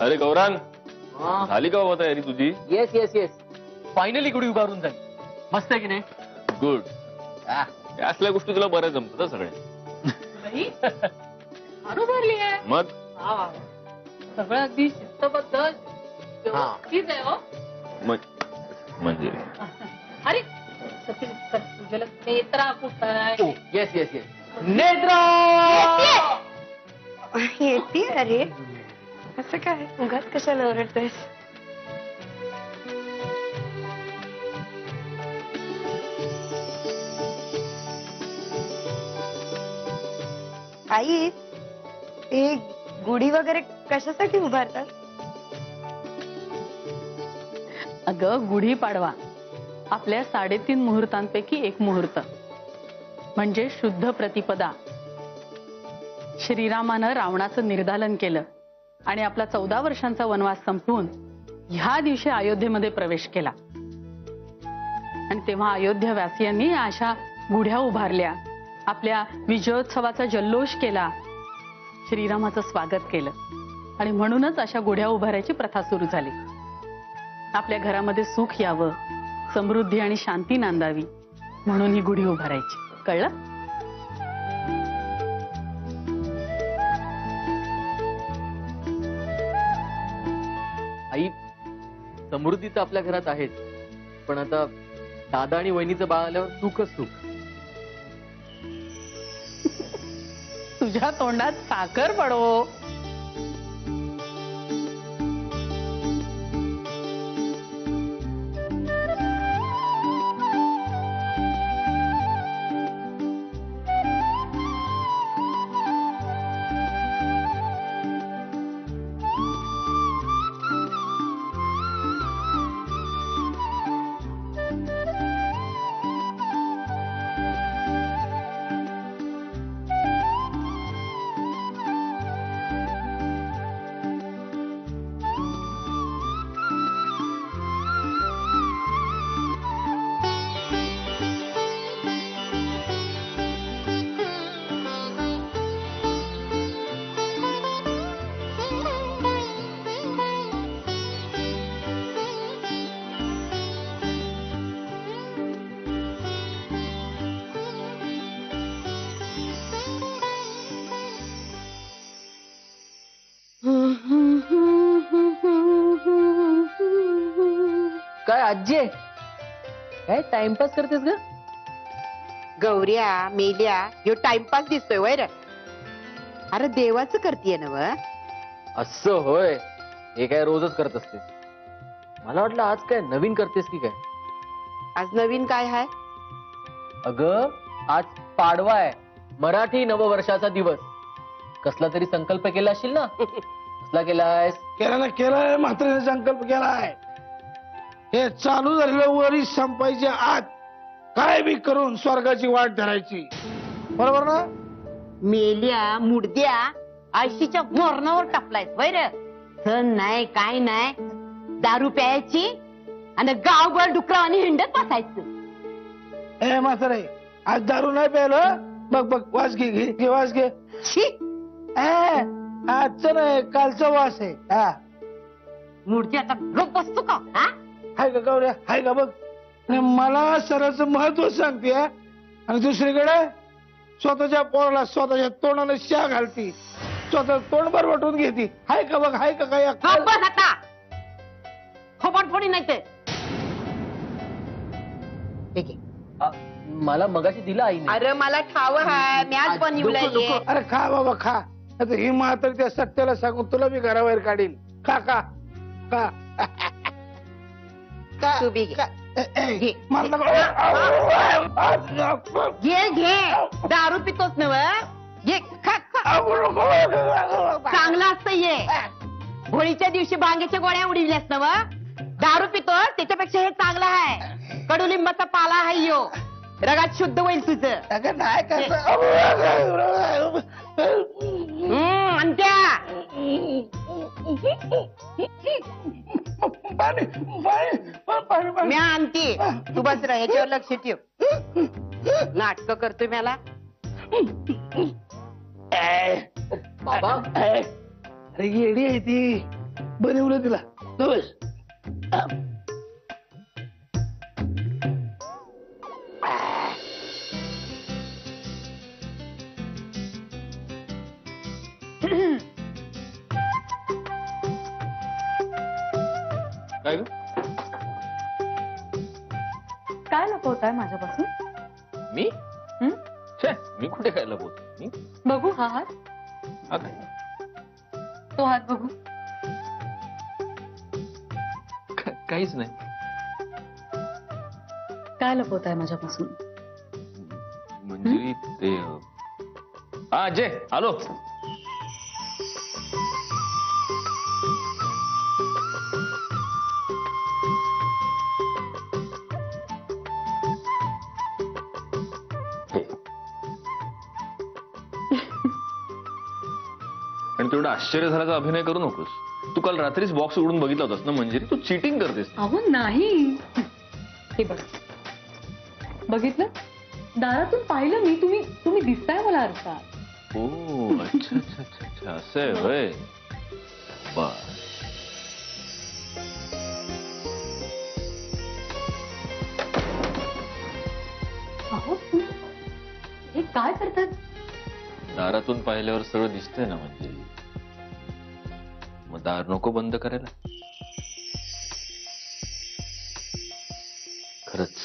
अरे गौरांग, झाली का बाबा तयारी तुझी? येस येस येस, फायनली गुढी उभारून झाली. मस्त आहे की नाही? गुड. या असल्या गोष्टी तुला बऱ्या जमतात सगळ्या. भरली आहे मग सगळं अगदी शिस्तबद्ध व्यवस्थित आहे हो. म्हणजे अरे सचिन, तुझ्याला नेत्रा कुठं आहे? येस येस येस, नेत्रा येते. अरे असं काय उगाच कशाला ओरडतेस? आई, हे गुढी वगैरे कशासाठी उभारतात? अगं, गुढीपाडवा आपल्या 3.5 मुहूर्तांपैकी एक मुहूर्त, म्हणजे शुद्ध प्रतिपदा. श्रीरामानं रावणाचं निर्दालन केलं आणि आपला 14 वर्षांचा वनवास संपवून ह्या दिवशी अयोध्येमध्ये प्रवेश केला. आणि तेव्हा अयोध्यावासियांनी अशा गुढ्या उभारल्या, आपल्या विजयोत्सवाचा जल्लोष केला, श्रीरामाचं स्वागत केलं. आणि म्हणूनच अशा गुढ्या उभारायची प्रथा सुरू झाली. आपल्या घरामध्ये सुख यावं, समृद्धी आणि शांती नांदावी म्हणून ही गुढी उभारायची. कळलं? आई, समृद्धी तर आपल्या घरात आहेच, पण आता दादा आणि वहिनीचं बाळ आल्यावर सुखच सुख. तुझ्या तोंडात साखर पडो. काय आजी, काय टाइमपास करतेस ग? गौऱ्या मेल्या ह्यो टाइमपास दिसतोय वैर. अरे देवाचं करतीये ना व. असं होय, हे काय रोजच करत असते? मला वाटलं आज काय नवीन करतेस की काय. आज नवीन काय हाय? अगं, आज पाडवा आहे, मराठी नववर्षाचा दिवस. कसला तरी संकल्प केला असशील ना? कसला केलायस? केलाय, म्हातारीने संकल्प केलाय. हे चालू झालेलं वरी संपायच्या आत काय बी करून स्वर्गाची वाट धरायची. बरोबर ना? मेल्या मुडद्या आयशीच्या मोरणावर टाकलायस वैर. सण नाही काय नाही, दारू प्यायची आणि गावभर डुकरावानी हिंडत बसायचं. ए म्हातारे, आज दारू नाही प्यायलं. बघ बघ, वास घे वास घे. छी, आजचं नाही, कालचा वास आहे. हा, मुडद्या आता गप बसतो का? हा, हाय का गौऱ्या, हाय का बघ. आणि मला सराचं महत्व सांगते. आणि दुसरीकडे स्वतःच्या पोराला स्वतःच्या तोंडाने शा घालती, स्वतः तोंड बरवटून घेती. हाय का बघ, हाय का काय? गप बस आता. खोबट फोडी नाही ते. ठीक आहे. मला मगाशी दिला आईने. अरे मला ठाव हाय, मी आज बनवलंय. अरे खा बाबा खा. आता ही म्हातारी त्या सट्ट्याला सांगून तुला मी घराबाहेर काढील. खा खा खा. तू बी घे. घे. मला घे घे, दारू पितोस नव. घे, खा खा. चांगलं असतं ये. होळीच्या दिवशी भांग्याच्या गोळ्या उडविल्यास नव. दारू पितोस त्याच्यापेक्षा हे चांगलं आहे. कडुलिंबाचा पाला आहे यो. रगात शुद्ध होईल तुझं. नाही कसं. अंत्या. मी आणते, तू बस रा, ह्याच्यावर लक्ष ठेव. नाटक करतोय मला. बाबा, अरे येडी आहे ती. बनवलं तिला बस. काय ग? काय लपवताय माझ्यापासून? मी हं? छे, मी कुठे खायला बोलतो मी? बघू हा हात. हा काय? तो हात बघू. काहीच नाही. काय लपवताय माझ्यापासून? म्हणजे ते हा अजय आलो. आणि तेवढा आश्चर्य झाल्याचा अभिनय करू नकोस. तू काल रात्रीच बॉक्स उघडून बघितला होतास ना मंजिरी. तू चीटिंग करतेस. अहो नाही. हे बघ, बघितलं? दारातून पाहिलं मी. तुम्ही दिसताय मला आरसात. ओ अच्छा अच्छा अच्छा अच्छा असं आहे होय. बर. अहो तुम्ही हे काय करतात? दारातून पाहिल्यावर सगळं दिसतंय ना म्हणजे. मग दार नको बंद करायला. खरंच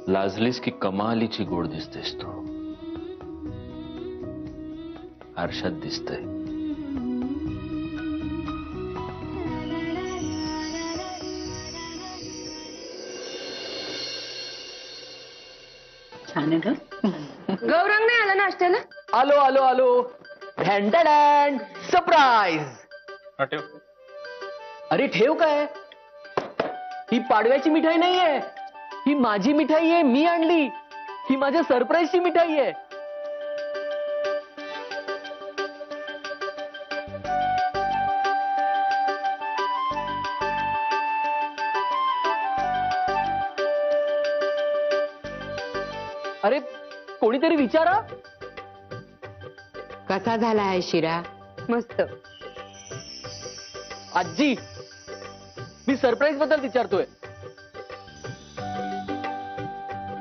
लाजलीस की कमालीची गोड दिसतेस तू. आरशात दिसतंय. छान आहे ग. गौरंग नाही आला नाश्त्याला? आलो आलो आलो. ढॅन सरप्राईज. अरे ठेव काय? ही पाडव्याची मिठाई नाहीये. ही माझी मिठाई आहे. मी आणली. ही माझ्या सरप्राईजची मिठाई आहे. अरे कोणीतरी विचारा. कसा झाला आहे शिरा? मस्त. आजी मी सरप्राईज बद्दल विचारतोय.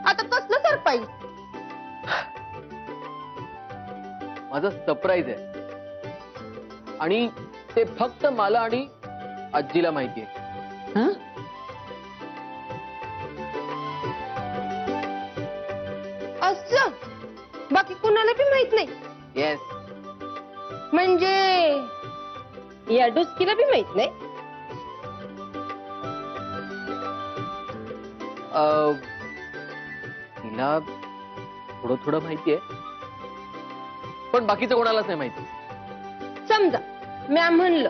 आता कसलं सरप्राईज? माझं सरप्राईज आहे आणि ते फक्त मला आणि आजीला माहिती आहे. हं? असं बाकी कुणाला बी माहित नाही? येस. म्हणजे या डुसकीला बी माहित नाही? तिला थोडं थोडं माहिती आहे पण बाकीचं कोणालाच नाही माहिती. समजा म्या म्हणलं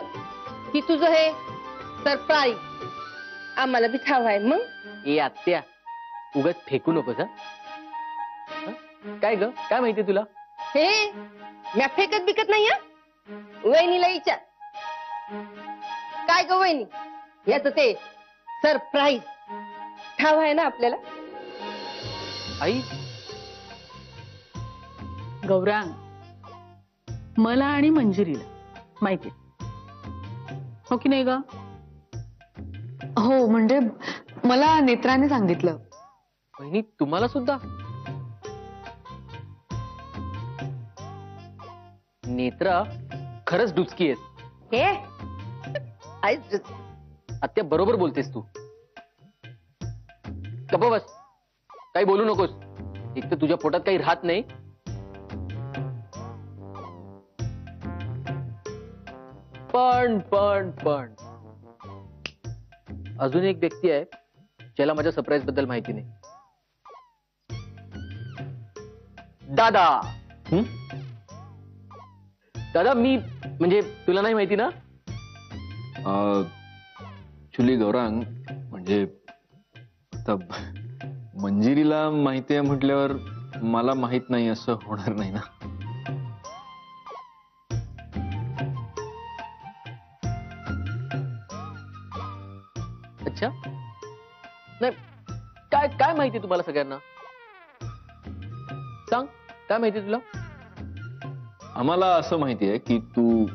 की तुझं हे सरप्राईज आम्हाला बी ठाव आहे मग? ए आत्या उगाच फेकू नकोस. हं? काय ग काय माहिती तुला? हे म्या फेकत बिकत नाही हं? वहिनीला विचार. काय ग वहिनी याच ते सरप्राईज ठाव आहे ना आपल्याला? आई गौरांग, मला आणि मंजिरीला माहिती हो की नाही ग? हो म्हणजे मला नेत्राने सांगितलं. बहिणी तुम्हाला सुद्धा? नेत्रा खरंच डुचकी आहेस. हे आत्या बरोबर बोलतेस तू. गप्प बस. काही बोलू नकोस. एक तर तुझ्या पोटात काही राहत नाही. पण अजून एक व्यक्ती आहे ज्याला माझ्या सरप्राईज बद्दल माहिती नाही. दादा. दादा मी म्हणजे तुला नाही माहिती ना? ऍक्च्युली गौरांग म्हणजे आता मंजिरीला माहिती आहे म्हटल्यावर मला माहित नाही असं होणार नाही ना. अच्छा नाही काय काय माहिती तुम्हाला सगळ्यांना? सांग काय माहिती तुला? आम्हाला असं माहिती आहे की तू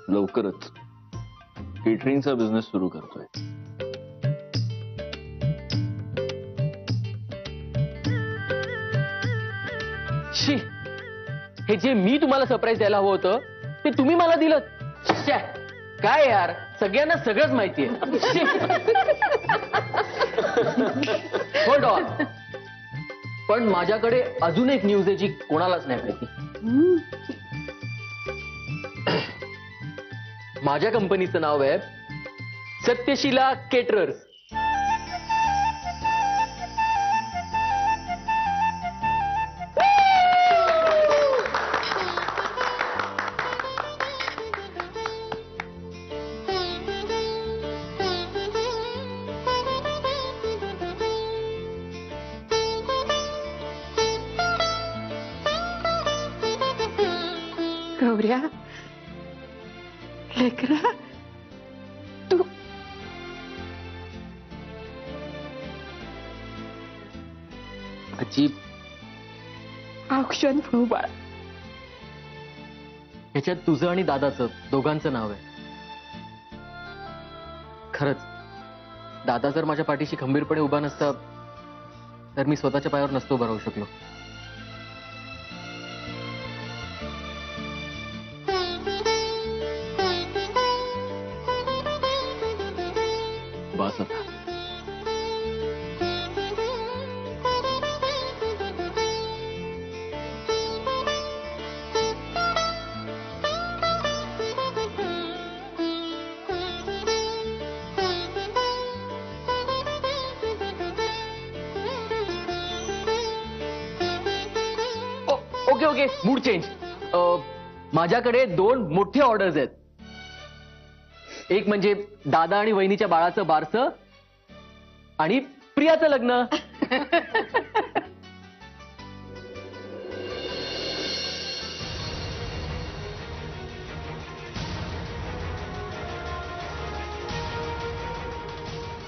लवकरच केटरिंगचा बिझनेस सुरू करतोय. शी, हे जे मी तुम्हाला सरप्राईज द्यायला हवं होतं ते तुम्ही मला दिलं. काय यार, सगळ्यांना सगळंच माहितीये. Hold on. पण माझ्याकडे अजून एक न्यूज आहे जी कोणालाच नाही माहिती. माझ्या कंपनीचं नाव आहे सत्यशिला केटरर्स. गौऱ्या, लेकरा, तू आजी, औक्षण फळू बाळ. ह्याच्यात तुझं आणि दादाचं दोघांचं नाव आहे. खरंच दादा जर माझ्या पाठीशी खंबीरपणे उभा नसता तर मी स्वतःच्या पायावर नसतो उभा राहू शकलो. बस आता. Okay okay, mood change. माझ्याकडे 2 मोठे ऑर्डर्स आहेत. एक म्हणजे दादा आणि वहिनीच्या बाळाचं बारसं आणि प्रियाचं लग्न.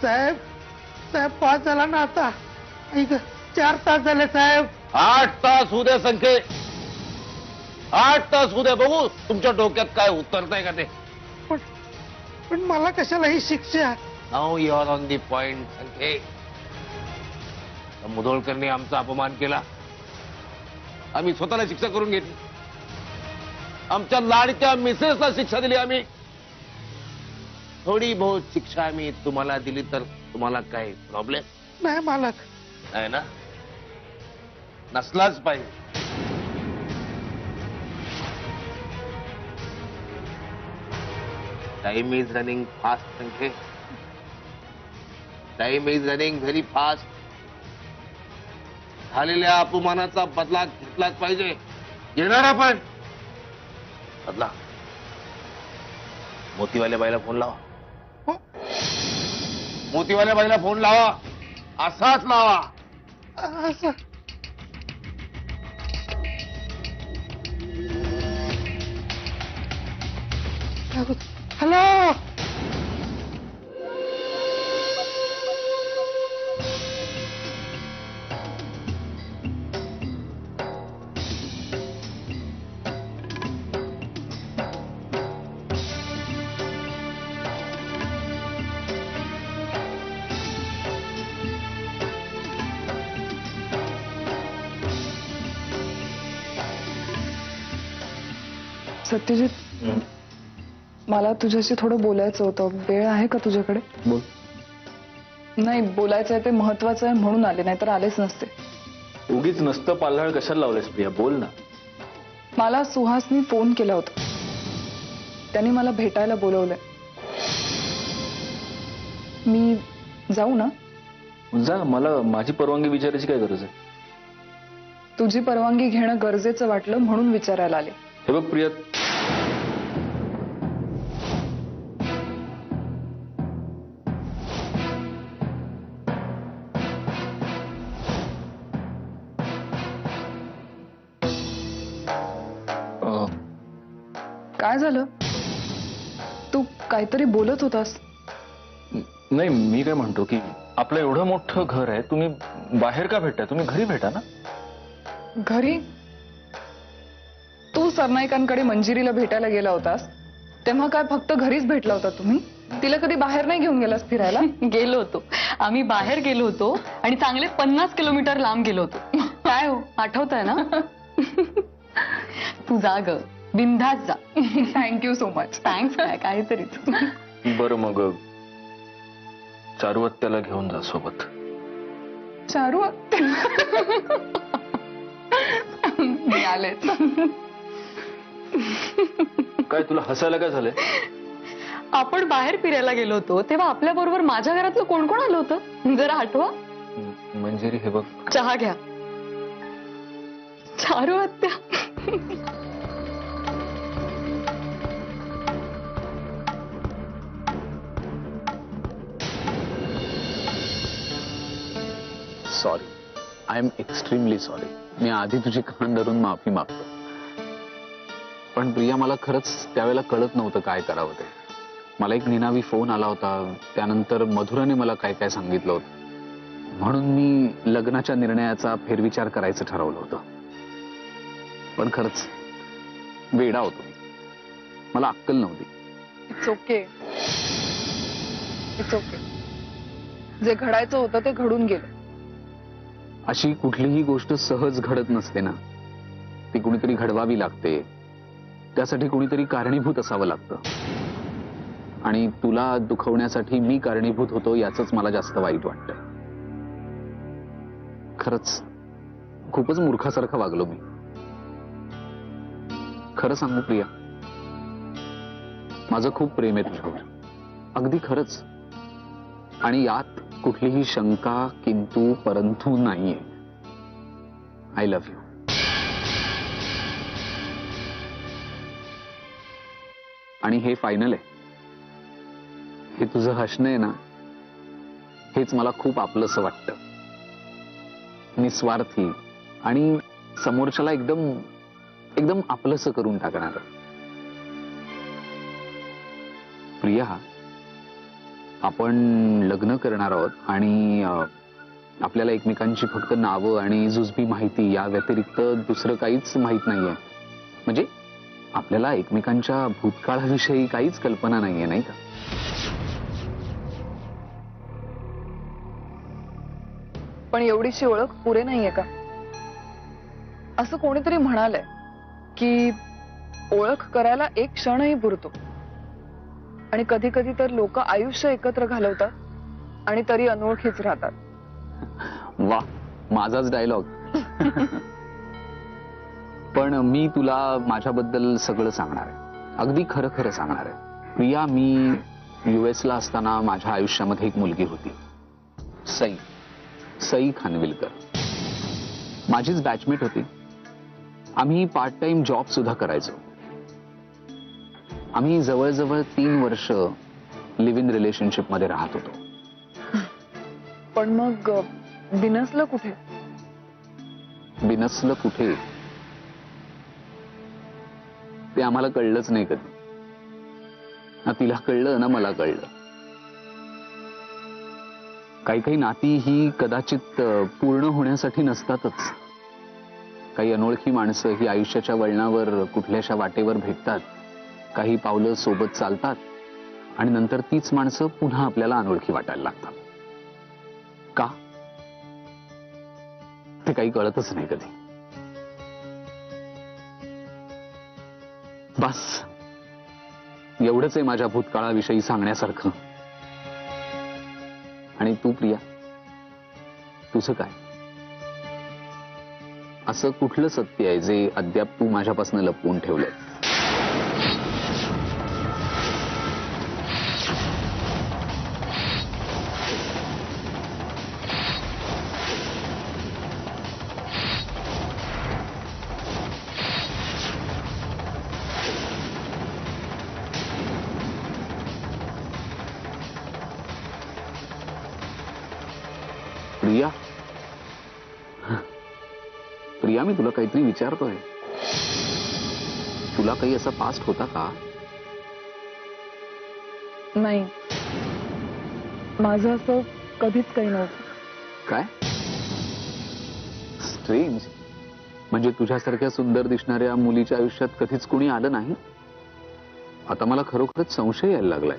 साहेब, साहेब 5 झाला ना आता. ऐक, 4 तास झाले साहेब. 8 तास होऊ द्या संख्ये, 8 तास होऊ द्या. बघू तुमच्या डोक्यात काय उतरतंय का ते. पण मला कशाला ही शिक्षा? Now you are on the point संख्ये. मुधोळकरने आमचा अपमान केला, आम्ही स्वतःला शिक्षा करून घेतली. आमच्या लाडक्या मिसेसला शिक्षा दिली आम्ही. थोडी बहुत शिक्षा आम्ही तुम्हाला दिली तर तुम्हाला काय प्रॉब्लेम नाही मालक. नाही ना? नसलाच पाहिजे. टाइम इज रनिंग फास्ट संख्ये. Time is running very fast. झालेल्या अपमानाचा बदला घेतलाच पाहिजे. घेणार आपण बदला. मोतीवाल्या बाईला फोन लावा. मोतीवाल्या बाईला फोन लावा, असाच लावा. असं हॅलो. सत्यजित, मला तुझ्याशी थोडं बोलायचं होतं. वेळ आहे का तुझ्याकडे? बोल. नाही, बोलायचं आहे ते महत्वाचं आहे म्हणून आले, नाहीतर आलेच नसते. उगीच नसतं पाल्हाळ कशाला लावलेस प्रिया, बोल ना. मला सुहासनी फोन केला होता, त्यांनी मला भेटायला बोलवलंय. मी जाऊ ना? जा, मला माझी परवानगी विचारायची काय गरज आहे? तुझी परवानगी घेणं गरजेचं वाटलं म्हणून विचारायला आले. हे बघ प्रिया, काय झालं? तू काहीतरी बोलत होतास. नाही, मी काय म्हणतो की आपलं एवढं मोठं घर आहे, तुम्ही बाहेर का भेटताय? तुम्ही घरी भेटा ना. घरी? तू सरनाईकांकडे मंजिरीला भेटायला गेला होतास तेव्हा काय फक्त घरीच भेटला होता तुम्ही? तिला कधी बाहेर नाही घेऊन गेलास फिरायला? गेलो होतो आम्ही, बाहेर गेलो होतो आणि चांगले 50 किलोमीटर लांब गेलो होतो. काय हो, आठवत आहे ना? तू जा ग, बिंदास जा. Thank you so much. थँक्स काय, काहीतरी. बरं मग चारू आत्याला घेऊन जा सोबत. चारू मी आले. काय तुला हसायला काय झालंय? आपण बाहेर फिरायला गेलो होतो तेव्हा आपल्या बरोबर माझ्या घरातलं कोण कोण आलं होतं जरा आठवा. मंजिरी हे बघ. चहा घ्या. चारू आत्या. Sorry, I am extremely sorry. मी आधी तुझी कान धरून माफी मागतो. पण प्रिया, मला खरंच त्यावेळेला कळत नव्हतं काय करावं ते. मला एक निनावी फोन आला होता, त्यानंतर मधुराने मला काय काय सांगितलं होतं, म्हणून मी लग्नाच्या निर्णयाचा फेरविचार करायचं ठरवलं होतं. पण खरंच वेडा होतो मी. मला अक्कल नव्हती. It's okay, it's okay. जे घडायचं होतं ते घडून गेलं. अशी कुठलीही गोष्ट सहज घडत नसते ना, ती कुणीतरी घडवावी लागते. त्यासाठी कुणीतरी कारणीभूत असावं लागतं. आणि तुला दुखवण्यासाठी मी कारणीभूत होतो याचंच मला जास्त वाईट वाटतंय. खरंच खूपच मूर्खासारखं वागलो मी. खरं सांगू प्रिया, माझं खूप प्रेम आहे तुझ्यावर, अगदी खरंच. आणि यात कुठलीही शंका किंतु परंतु नाहीये. I love you. आणि हे फायनल आहे. हे तुझं हसणं आहे ना, हेच मला खूप आपलंसं वाटतं. निस्वार्थी आणि समोरच्याला एकदम एकदम आपलंसं करून टाकणार. प्रिया, आपण लग्न करणार आहोत आणि आपल्याला एकमेकांची फक्त नावं आणि जुजबी माहिती या व्यतिरिक्त दुसरं काहीच माहित नाहीये. म्हणजे आपल्याला एकमेकांच्या भूतकाळाविषयी काहीच कल्पना नाहीये, नाही का? पण एवढीशी ओळख पुरे नाहीये का? असं कोणीतरी म्हणालंय की ओळख करायला एक क्षणही पुरतो. आणि कधी कधी तर लोक आयुष्य एकत्र घालवतात आणि तरी अनोळखीच राहतात. वा, माझाच डायलॉग. पण मी तुला माझ्याबद्दल सगळं सांगणार आहे, अगदी खरं खरं सांगणार आहे. प्रिया, मी US ला असताना माझ्या आयुष्यामध्ये एक मुलगी होती, सई खानविलकर. माझीच बॅचमेट होती. आम्ही पार्ट टाइम जॉब सुद्धा करायचो. आम्ही जवळजवळ 3 वर्ष लिव्ह इन रिलेशनशिप मध्ये राहत होतो. पण मग बिनसलं कुठे? बिनसलं कुठे ते आम्हाला कळलंच नाही कधी. ना तिला कळलं ना मला कळलं. काही काही नाती ही कदाचित पूर्ण होण्यासाठी नसतातच. काही अनोळखी माणसं ही आयुष्याच्या वळणावर कुठल्याशा वाटेवर भेटतात, काही पावलं सोबत चालतात आणि नंतर तीच माणसं पुन्हा आपल्याला अनोळखी वाटायला लागतात. का ते काही कळतच नाही कधी. बस एवढंच आहे माझ्या भूतकाळाविषयी सांगण्यासारखं. आणि तू प्रिया, तुझं काय? असं कुठलं सत्य आहे जे अद्याप तू माझ्यापासून लपवून ठेवलंय? प्रिया, प्रिया, मी तुला काहीतरी विचारतोय. तुला काही असा पास्ट होता का? नाही, माझं असं कधीच काही नव्हतं. काय स्ट्रेंज. म्हणजे तुझ्यासारख्या सुंदर दिसणाऱ्या मुलीच्या आयुष्यात कधीच कुणी आलं नाही? आता मला खरोखरच संशय यायला लागलाय.